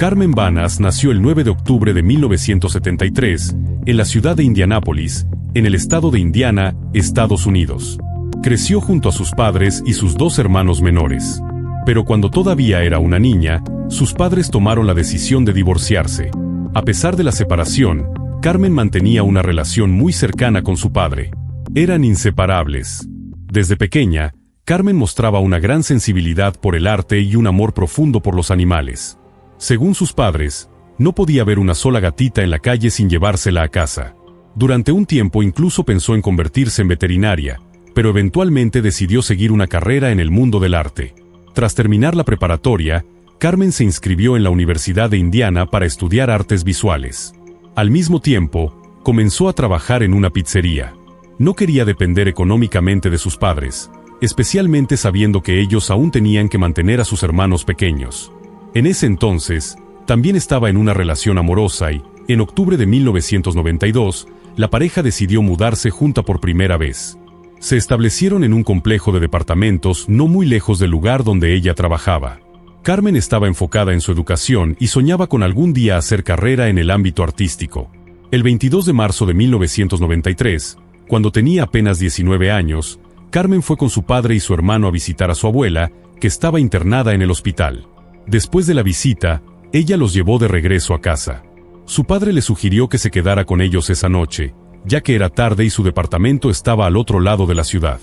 Carmen Banas nació el 9 de octubre de 1973, en la ciudad de Indianápolis, en el estado de Indiana, Estados Unidos. Creció junto a sus padres y sus dos hermanos menores. Pero cuando todavía era una niña, sus padres tomaron la decisión de divorciarse. A pesar de la separación, Carmen mantenía una relación muy cercana con su padre. Eran inseparables. Desde pequeña, Carmen mostraba una gran sensibilidad por el arte y un amor profundo por los animales. Según sus padres, no podía ver una sola gatita en la calle sin llevársela a casa. Durante un tiempo incluso pensó en convertirse en veterinaria, pero eventualmente decidió seguir una carrera en el mundo del arte. Tras terminar la preparatoria, Carmen se inscribió en la Universidad de Indiana para estudiar artes visuales. Al mismo tiempo, comenzó a trabajar en una pizzería. No quería depender económicamente de sus padres, especialmente sabiendo que ellos aún tenían que mantener a sus hermanos pequeños. En ese entonces, también estaba en una relación amorosa y, en octubre de 1992, la pareja decidió mudarse junta por primera vez. Se establecieron en un complejo de departamentos no muy lejos del lugar donde ella trabajaba. Carmen estaba enfocada en su educación y soñaba con algún día hacer carrera en el ámbito artístico. El 22 de marzo de 1993, cuando tenía apenas 19 años, Carmen fue con su padre y su hermano a visitar a su abuela, que estaba internada en el hospital. Después de la visita, ella los llevó de regreso a casa. Su padre le sugirió que se quedara con ellos esa noche, ya que era tarde y su departamento estaba al otro lado de la ciudad.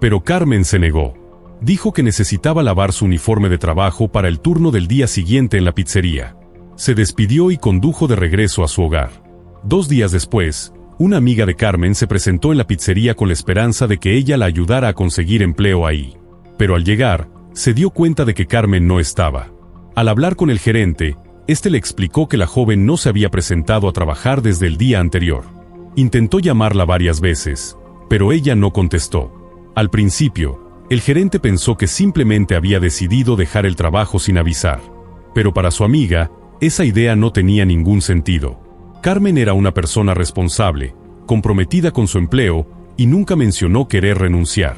Pero Carmen se negó. Dijo que necesitaba lavar su uniforme de trabajo para el turno del día siguiente en la pizzería. Se despidió y condujo de regreso a su hogar. 2 días después, una amiga de Carmen se presentó en la pizzería con la esperanza de que ella la ayudara a conseguir empleo ahí. Pero al llegar, se dio cuenta de que Carmen no estaba. Al hablar con el gerente, este le explicó que la joven no se había presentado a trabajar desde el día anterior. Intentó llamarla varias veces, pero ella no contestó. Al principio, el gerente pensó que simplemente había decidido dejar el trabajo sin avisar. Pero para su amiga, esa idea no tenía ningún sentido. Carmen era una persona responsable, comprometida con su empleo, y nunca mencionó querer renunciar.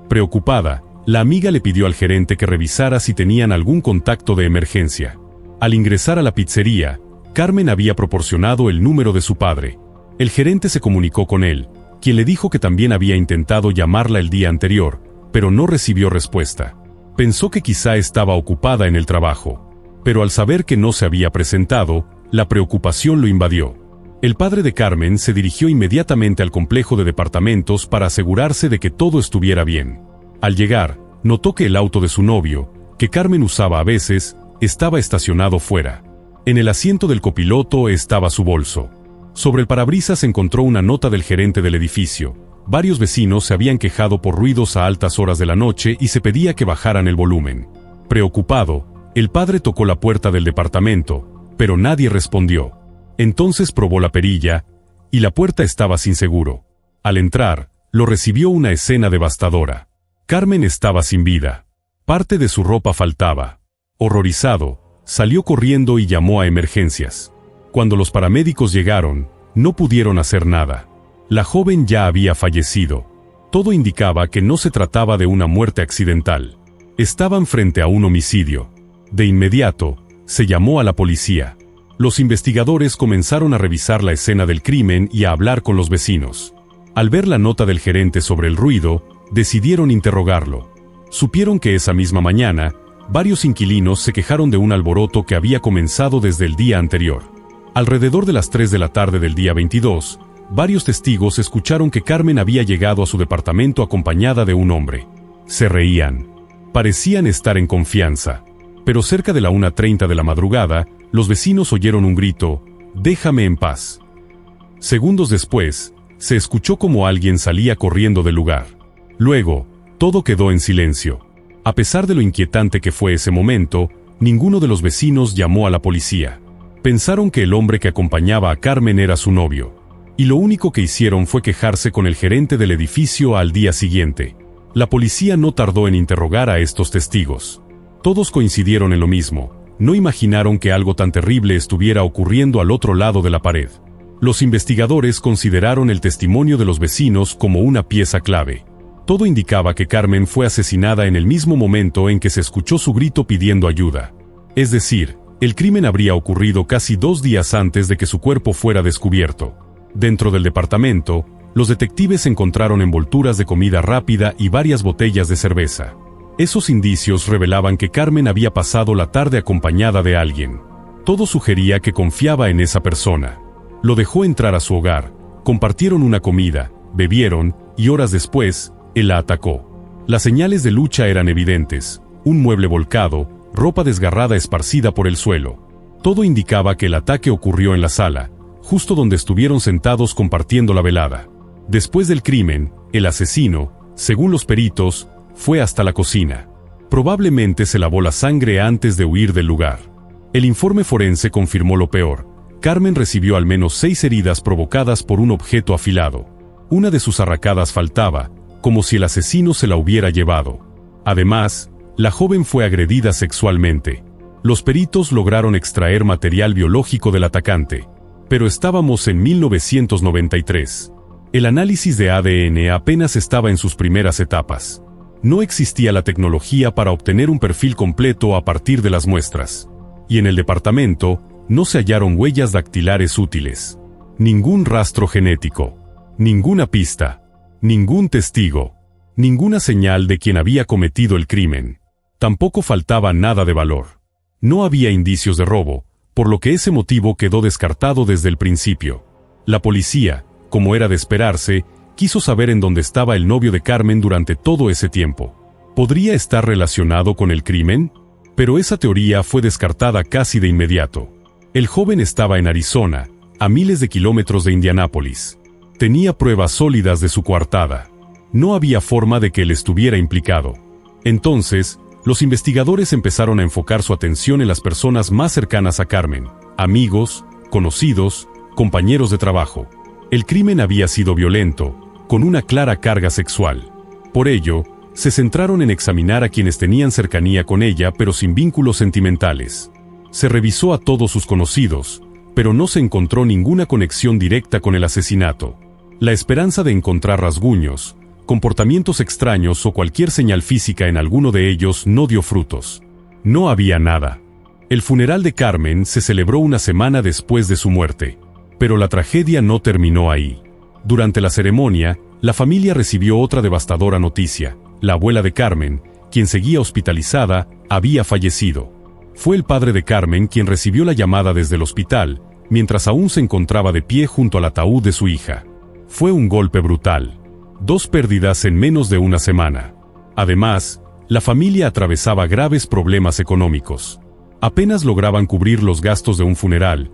Preocupada, la amiga le pidió al gerente que revisara si tenían algún contacto de emergencia. Al ingresar a la pizzería, Carmen había proporcionado el número de su padre. El gerente se comunicó con él, quien le dijo que también había intentado llamarla el día anterior, pero no recibió respuesta. Pensó que quizá estaba ocupada en el trabajo. Pero al saber que no se había presentado, la preocupación lo invadió. El padre de Carmen se dirigió inmediatamente al complejo de departamentos para asegurarse de que todo estuviera bien. Al llegar, notó que el auto de su novio, que Carmen usaba a veces, estaba estacionado fuera. En el asiento del copiloto estaba su bolso. Sobre el parabrisas encontró una nota del gerente del edificio. Varios vecinos se habían quejado por ruidos a altas horas de la noche y se pedía que bajaran el volumen. Preocupado, el padre tocó la puerta del departamento, pero nadie respondió. Entonces probó la perilla, y la puerta estaba sin seguro. Al entrar, lo recibió una escena devastadora. Carmen estaba sin vida. Parte de su ropa faltaba. Horrorizado, salió corriendo y llamó a emergencias. Cuando los paramédicos llegaron, no pudieron hacer nada. La joven ya había fallecido. Todo indicaba que no se trataba de una muerte accidental. Estaban frente a un homicidio. De inmediato, se llamó a la policía. Los investigadores comenzaron a revisar la escena del crimen y a hablar con los vecinos. Al ver la nota del gerente sobre el ruido, decidieron interrogarlo. Supieron que esa misma mañana, varios inquilinos se quejaron de un alboroto que había comenzado desde el día anterior. Alrededor de las 3 de la tarde del día 22, varios testigos escucharon que Carmen había llegado a su departamento acompañada de un hombre. Se reían. Parecían estar en confianza. Pero cerca de la 1:30 de la madrugada, los vecinos oyeron un grito: «¡Déjame en paz!». Segundos después, se escuchó como alguien salía corriendo del lugar. Luego, todo quedó en silencio. A pesar de lo inquietante que fue ese momento, ninguno de los vecinos llamó a la policía. Pensaron que el hombre que acompañaba a Carmen era su novio. Y lo único que hicieron fue quejarse con el gerente del edificio al día siguiente. La policía no tardó en interrogar a estos testigos. Todos coincidieron en lo mismo. No imaginaron que algo tan terrible estuviera ocurriendo al otro lado de la pared. Los investigadores consideraron el testimonio de los vecinos como una pieza clave. Todo indicaba que Carmen fue asesinada en el mismo momento en que se escuchó su grito pidiendo ayuda. Es decir, El crimen habría ocurrido casi 2 días antes de que su cuerpo fuera descubierto. Dentro del departamento, los detectives encontraron envolturas de comida rápida y varias botellas de cerveza. Esos indicios revelaban que Carmen había pasado la tarde acompañada de alguien. Todo sugería que confiaba en esa persona. Lo dejó entrar a su hogar, compartieron una comida, bebieron, y horas después, él la atacó. Las señales de lucha eran evidentes: un mueble volcado, ropa desgarrada esparcida por el suelo. Todo indicaba que el ataque ocurrió en la sala, justo donde estuvieron sentados compartiendo la velada. Después del crimen, el asesino, según los peritos, fue hasta la cocina. Probablemente se lavó la sangre antes de huir del lugar. El informe forense confirmó lo peor. Carmen recibió al menos 6 heridas provocadas por un objeto afilado. Una de sus arracadas faltaba, como si el asesino se la hubiera llevado. Además, la joven fue agredida sexualmente. Los peritos lograron extraer material biológico del atacante. Pero estábamos en 1993. El análisis de ADN apenas estaba en sus primeras etapas. No existía la tecnología para obtener un perfil completo a partir de las muestras. Y en el departamento, no se hallaron huellas dactilares útiles. Ningún rastro genético. Ninguna pista. Ningún testigo. Ninguna señal de quien había cometido el crimen. Tampoco faltaba nada de valor. No había indicios de robo, por lo que ese motivo quedó descartado desde el principio. La policía, como era de esperarse, quiso saber en dónde estaba el novio de Carmen durante todo ese tiempo. ¿Podría estar relacionado con el crimen? Pero esa teoría fue descartada casi de inmediato. El joven estaba en Arizona, a miles de kilómetros de Indianápolis. Tenía pruebas sólidas de su coartada. No había forma de que él estuviera implicado. Entonces, los investigadores empezaron a enfocar su atención en las personas más cercanas a Carmen: amigos, conocidos, compañeros de trabajo. El crimen había sido violento, con una clara carga sexual. Por ello, se centraron en examinar a quienes tenían cercanía con ella pero sin vínculos sentimentales. Se revisó a todos sus conocidos, pero no se encontró ninguna conexión directa con el asesinato. La esperanza de encontrar rasguños, comportamientos extraños o cualquier señal física en alguno de ellos no dio frutos. No había nada. El funeral de Carmen se celebró una semana después de su muerte. Pero la tragedia no terminó ahí. Durante la ceremonia, la familia recibió otra devastadora noticia. La abuela de Carmen, quien seguía hospitalizada, había fallecido. Fue el padre de Carmen quien recibió la llamada desde el hospital, mientras aún se encontraba de pie junto al ataúd de su hija. Fue un golpe brutal. 2 pérdidas en menos de una semana. Además, la familia atravesaba graves problemas económicos. Apenas lograban cubrir los gastos de un funeral,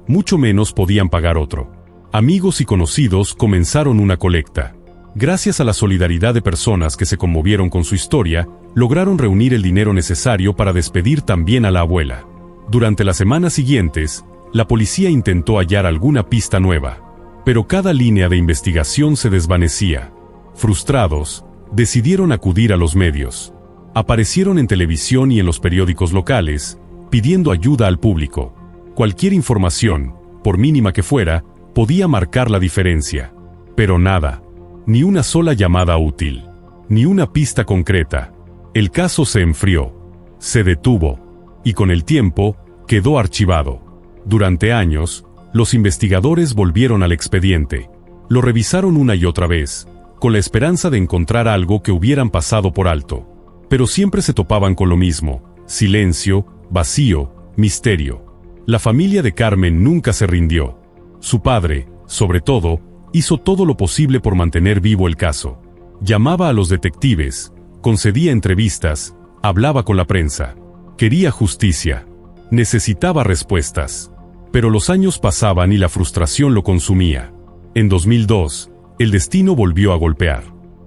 mucho menos podían pagar otro. Amigos y conocidos comenzaron una colecta. Gracias a la solidaridad de personas que se conmovieron con su historia, lograron reunir el dinero necesario para despedir también a la abuela. Durante las semanas siguientes, la policía intentó hallar alguna pista nueva. Pero cada línea de investigación se desvanecía. Frustrados, decidieron acudir a los medios. Aparecieron en televisión y en los periódicos locales, pidiendo ayuda al público. Cualquier información, por mínima que fuera, podía marcar la diferencia. Pero nada. Ni una sola llamada útil. Ni una pista concreta. El caso se enfrió. Se detuvo. Y con el tiempo, quedó archivado. Durante años, los investigadores volvieron al expediente. Lo revisaron una y otra vez, con la esperanza de encontrar algo que hubieran pasado por alto. Pero siempre se topaban con lo mismo: silencio, vacío, misterio. La familia de Carmen nunca se rindió. Su padre, sobre todo, hizo todo lo posible por mantener vivo el caso. Llamaba a los detectives, concedía entrevistas, hablaba con la prensa. Quería justicia. Necesitaba respuestas. Pero los años pasaban y la frustración lo consumía. En 2002, el destino volvió a golpear.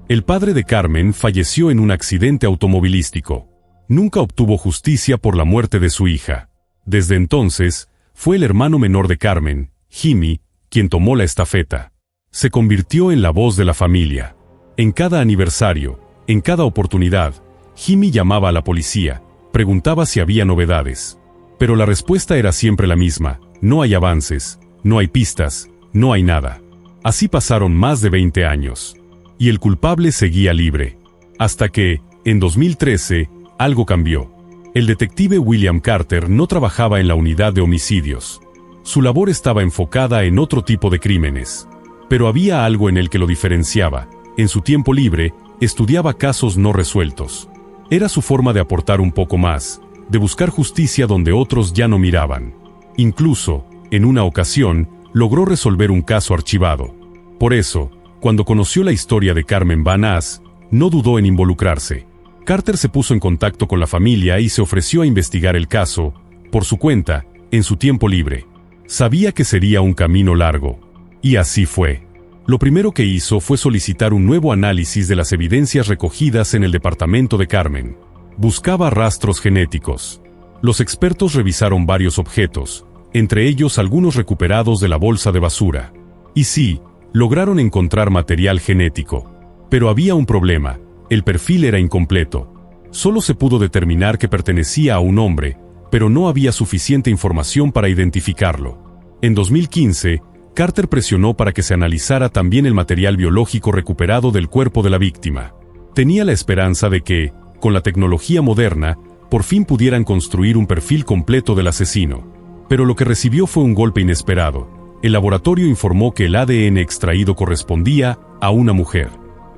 El padre de Carmen falleció en un accidente automovilístico. Nunca obtuvo justicia por la muerte de su hija. Desde entonces, fue el hermano menor de Carmen, Jimmy, quien tomó la estafeta. Se convirtió en la voz de la familia. En cada aniversario, en cada oportunidad, Jimmy llamaba a la policía, preguntaba si había novedades. Pero la respuesta era siempre la misma: no hay avances, no hay pistas, no hay nada. Así pasaron más de 20 años. Y el culpable seguía libre. Hasta que, en 2013, algo cambió. El detective William Carter no trabajaba en la unidad de homicidios. Su labor estaba enfocada en otro tipo de crímenes. Pero había algo en el que lo diferenciaba. En su tiempo libre, estudiaba casos no resueltos. Era su forma de aportar un poco más, de buscar justicia donde otros ya no miraban. Incluso, en una ocasión, logró resolver un caso archivado. Por eso, cuando conoció la historia de Carmen Van As, no dudó en involucrarse. Carter se puso en contacto con la familia y se ofreció a investigar el caso, por su cuenta, en su tiempo libre. Sabía que sería un camino largo. Y así fue. Lo primero que hizo fue solicitar un nuevo análisis de las evidencias recogidas en el departamento de Carmen. Buscaba rastros genéticos. Los expertos revisaron varios objetos, entre ellos algunos recuperados de la bolsa de basura. Y sí, lograron encontrar material genético. Pero había un problema, el perfil era incompleto. Solo se pudo determinar que pertenecía a un hombre, pero no había suficiente información para identificarlo. En 2015, Carter presionó para que se analizara también el material biológico recuperado del cuerpo de la víctima. Tenía la esperanza de que, con la tecnología moderna, por fin pudieran construir un perfil completo del asesino. Pero lo que recibió fue un golpe inesperado. El laboratorio informó que el ADN extraído correspondía a una mujer.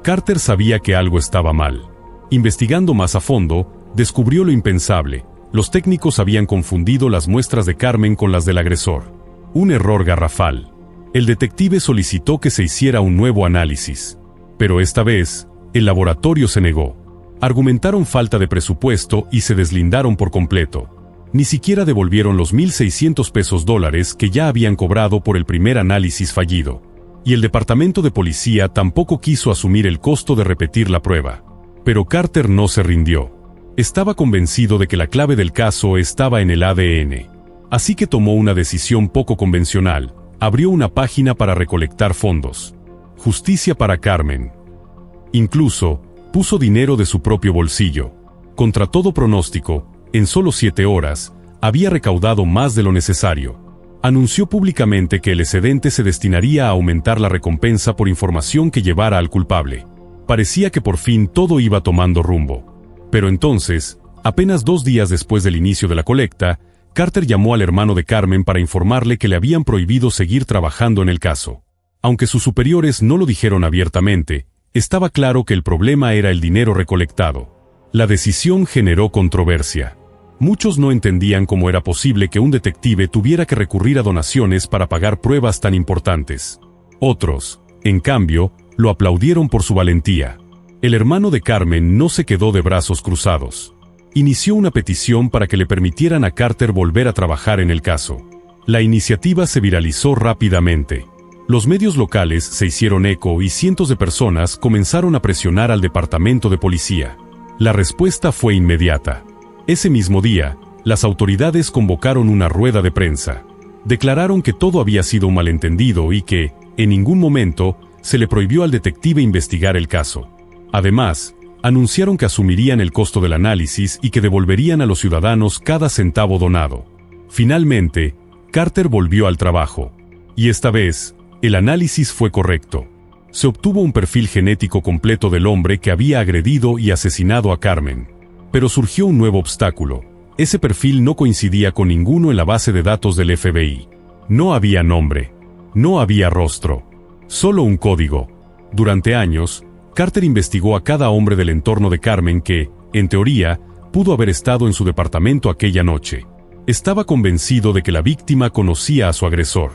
Carter sabía que algo estaba mal. Investigando más a fondo, descubrió lo impensable. Los técnicos habían confundido las muestras de Carmen con las del agresor. Un error garrafal. El detective solicitó que se hiciera un nuevo análisis. Pero esta vez, el laboratorio se negó. Argumentaron falta de presupuesto y se deslindaron por completo. Ni siquiera devolvieron los $1,600 que ya habían cobrado por el primer análisis fallido. Y el departamento de policía tampoco quiso asumir el costo de repetir la prueba. Pero Carter no se rindió. Estaba convencido de que la clave del caso estaba en el ADN. Así que tomó una decisión poco convencional. Abrió una página para recolectar fondos. Justicia para Carmen. Incluso, puso dinero de su propio bolsillo. Contra todo pronóstico, en solo 7 horas, había recaudado más de lo necesario. Anunció públicamente que el excedente se destinaría a aumentar la recompensa por información que llevara al culpable. Parecía que por fin todo iba tomando rumbo. Pero entonces, apenas 2 días después del inicio de la colecta, Carter llamó al hermano de Carmen para informarle que le habían prohibido seguir trabajando en el caso. Aunque sus superiores no lo dijeron abiertamente, estaba claro que el problema era el dinero recolectado. La decisión generó controversia. Muchos no entendían cómo era posible que un detective tuviera que recurrir a donaciones para pagar pruebas tan importantes. Otros, en cambio, lo aplaudieron por su valentía. El hermano de Carmen no se quedó de brazos cruzados. Inició una petición para que le permitieran a Carter volver a trabajar en el caso. La iniciativa se viralizó rápidamente. Los medios locales se hicieron eco y cientos de personas comenzaron a presionar al departamento de policía. La respuesta fue inmediata. Ese mismo día, las autoridades convocaron una rueda de prensa. Declararon que todo había sido un malentendido y que, en ningún momento, se le prohibió al detective investigar el caso. Además, anunciaron que asumirían el costo del análisis y que devolverían a los ciudadanos cada centavo donado. Finalmente, Carter volvió al trabajo. Y esta vez, el análisis fue correcto. Se obtuvo un perfil genético completo del hombre que había agredido y asesinado a Carmen. Pero surgió un nuevo obstáculo. Ese perfil no coincidía con ninguno en la base de datos del FBI. No había nombre. No había rostro. Solo un código. Durante años, Carter investigó a cada hombre del entorno de Carmen que, en teoría, pudo haber estado en su departamento aquella noche. Estaba convencido de que la víctima conocía a su agresor.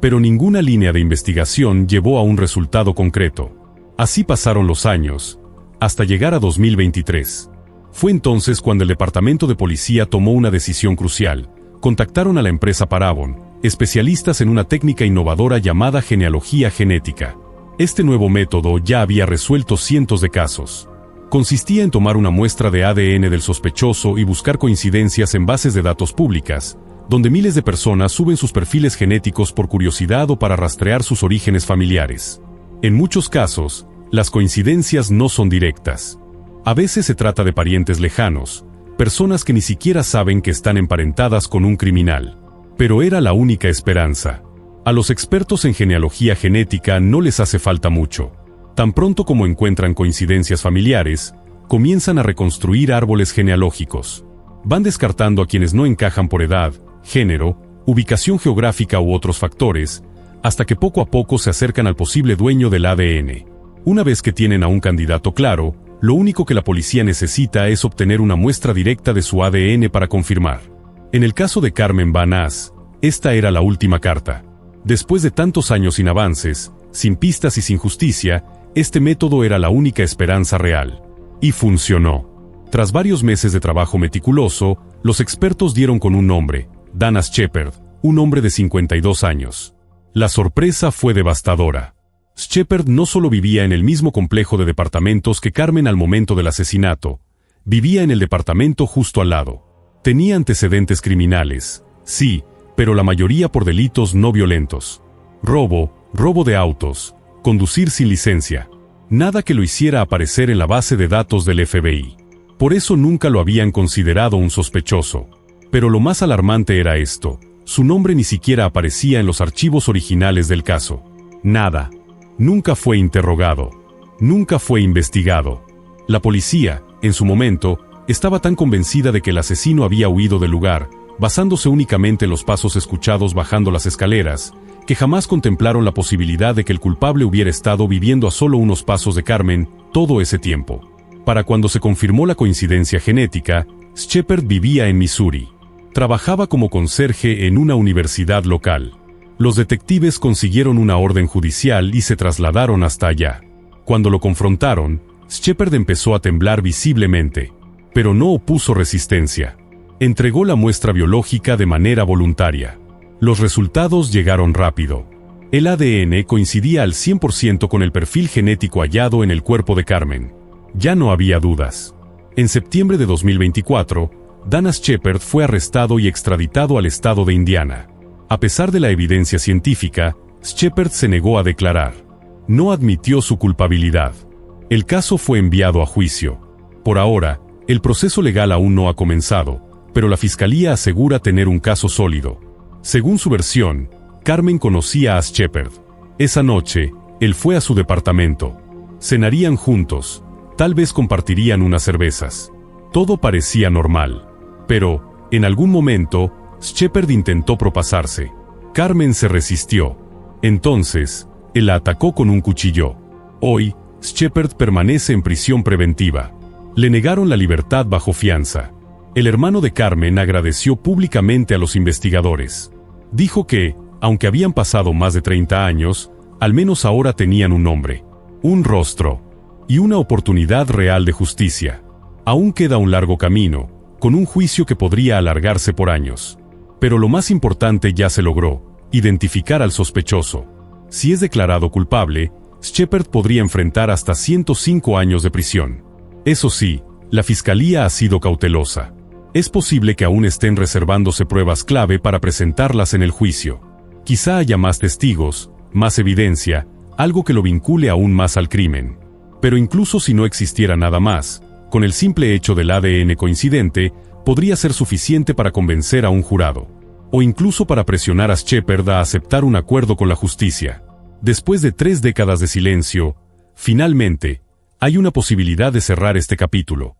Pero ninguna línea de investigación llevó a un resultado concreto. Así pasaron los años, hasta llegar a 2023. Fue entonces cuando el departamento de policía tomó una decisión crucial. Contactaron a la empresa Parabon, especialistas en una técnica innovadora llamada genealogía genética. Este nuevo método ya había resuelto cientos de casos. Consistía en tomar una muestra de ADN del sospechoso y buscar coincidencias en bases de datos públicas, donde miles de personas suben sus perfiles genéticos por curiosidad o para rastrear sus orígenes familiares. En muchos casos, las coincidencias no son directas. A veces se trata de parientes lejanos, personas que ni siquiera saben que están emparentadas con un criminal. Pero era la única esperanza. A los expertos en genealogía genética no les hace falta mucho. Tan pronto como encuentran coincidencias familiares, comienzan a reconstruir árboles genealógicos. Van descartando a quienes no encajan por edad, género, ubicación geográfica u otros factores, hasta que poco a poco se acercan al posible dueño del ADN. Una vez que tienen a un candidato claro, lo único que la policía necesita es obtener una muestra directa de su ADN para confirmar. En el caso de Carmen Van As, esta era la última carta. Después de tantos años sin avances, sin pistas y sin justicia, este método era la única esperanza real. Y funcionó. Tras varios meses de trabajo meticuloso, los expertos dieron con un nombre: Dana Shepherd, un hombre de 52 años. La sorpresa fue devastadora. Shepherd no solo vivía en el mismo complejo de departamentos que Carmen al momento del asesinato, vivía en el departamento justo al lado. Tenía antecedentes criminales, sí, pero la mayoría por delitos no violentos. Robo de autos, conducir sin licencia. Nada que lo hiciera aparecer en la base de datos del FBI. Por eso nunca lo habían considerado un sospechoso. Pero lo más alarmante era esto: su nombre ni siquiera aparecía en los archivos originales del caso. Nada. Nunca fue interrogado. Nunca fue investigado. La policía, en su momento, estaba tan convencida de que el asesino había huido del lugar, basándose únicamente en los pasos escuchados bajando las escaleras, que jamás contemplaron la posibilidad de que el culpable hubiera estado viviendo a solo unos pasos de Carmen todo ese tiempo. Para cuando se confirmó la coincidencia genética, Shepherd vivía en Missouri. Trabajaba como conserje en una universidad local. Los detectives consiguieron una orden judicial y se trasladaron hasta allá. Cuando lo confrontaron, Shepherd empezó a temblar visiblemente, pero no opuso resistencia. Entregó la muestra biológica de manera voluntaria. Los resultados llegaron rápido. El ADN coincidía al 100% con el perfil genético hallado en el cuerpo de Carmen. Ya no había dudas. En septiembre de 2024, Dana Shepherd fue arrestado y extraditado al estado de Indiana. A pesar de la evidencia científica, Shepherd se negó a declarar. No admitió su culpabilidad. El caso fue enviado a juicio. Por ahora, el proceso legal aún no ha comenzado, pero la fiscalía asegura tener un caso sólido. Según su versión, Carmen conocía a Shepherd. Esa noche, él fue a su departamento. Cenarían juntos, tal vez compartirían unas cervezas. Todo parecía normal. Pero, en algún momento, Shepherd intentó propasarse. Carmen se resistió. Entonces, él la atacó con un cuchillo. Hoy, Shepherd permanece en prisión preventiva. Le negaron la libertad bajo fianza. El hermano de Carmen agradeció públicamente a los investigadores. Dijo que, aunque habían pasado más de 30 años, al menos ahora tenían un nombre, un rostro y una oportunidad real de justicia. Aún queda un largo camino, con un juicio que podría alargarse por años. Pero lo más importante ya se logró: identificar al sospechoso. Si es declarado culpable, Shepherd podría enfrentar hasta 105 años de prisión. Eso sí, la fiscalía ha sido cautelosa. Es posible que aún estén reservándose pruebas clave para presentarlas en el juicio. Quizá haya más testigos, más evidencia, algo que lo vincule aún más al crimen. Pero incluso si no existiera nada más, con el simple hecho del ADN coincidente, podría ser suficiente para convencer a un jurado. O incluso para presionar a Shepherd a aceptar un acuerdo con la justicia. Después de 3 décadas de silencio, finalmente, hay una posibilidad de cerrar este capítulo.